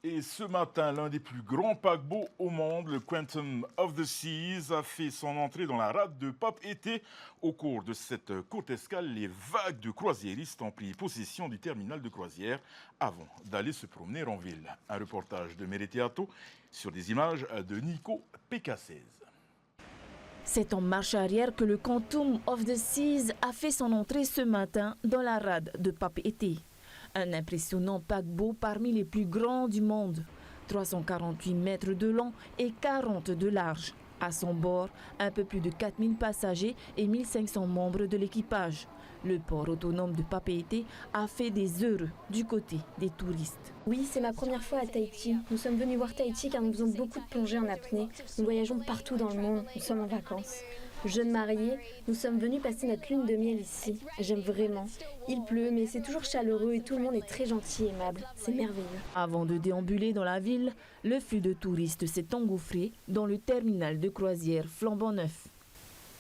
Et ce matin, l'un des plus grands paquebots au monde, le Quantum of the Seas, a fait son entrée dans la rade de Papeete. Au cours de cette courte escale, les vagues de croisiéristes ont pris possession du terminal de croisière avant d'aller se promener en ville. Un reportage de Mereteato sur des images de Nico Pécassez. C'est en marche arrière que le Quantum of the Seas a fait son entrée ce matin dans la rade de Papeete. Un impressionnant paquebot parmi les plus grands du monde. 348 mètres de long et 40 de large. À son bord, un peu plus de 4000 passagers et 1500 membres de l'équipage. Le port autonome de Papeete a fait des heureux du côté des touristes. Oui, c'est ma première fois à Tahiti. Nous sommes venus voir Tahiti car nous faisons beaucoup de plongées en apnée. Nous voyageons partout dans le monde. Nous sommes en vacances. Jeunes mariés, nous sommes venus passer notre lune de miel ici. J'aime vraiment. Il pleut, mais c'est toujours chaleureux et tout le monde est très gentil et aimable. C'est merveilleux. Avant de déambuler dans la ville, le flux de touristes s'est engouffré dans le terminal de croisière flambant neuf.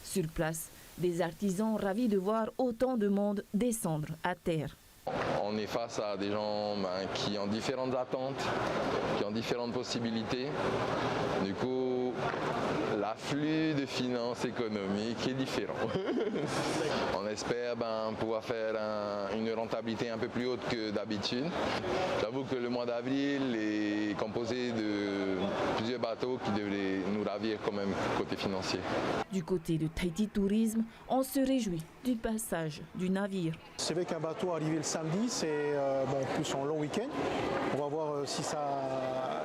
Sur place, des artisans ravis de voir autant de monde descendre à terre. On est face à des gens qui ont différentes attentes, qui ont différentes possibilités. Du coup, l'afflux de finances économiques est différent. On espère pouvoir faire une rentabilité un peu plus haute que d'habitude. J'avoue que le mois d'avril est composé de plusieurs bateaux qui devraient nous ravir quand même côté financier. Du côté de Tahiti Tourisme, on se réjouit du passage du navire. C'est vrai qu'un bateau arrivé le samedi, c'est plus en long week-end. On va voir si ça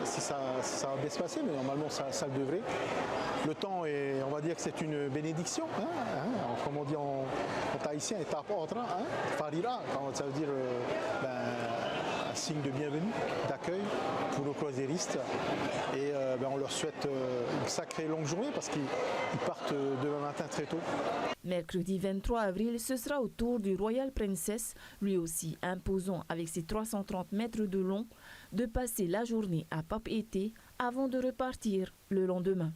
va bien se passer, mais normalement ça le devrait. Le temps, on va dire que c'est une bénédiction, comme on dit en tahitien, farira, ça veut dire un signe de bienvenue, d'accueil pour nos croisiéristes. Et on leur souhaite une sacrée longue journée parce qu'ils partent demain matin très tôt. Mercredi 23 avril, ce sera au tour du Royal Princess, lui aussi imposant avec ses 330 mètres de long, de passer la journée à Papeete avant de repartir le lendemain.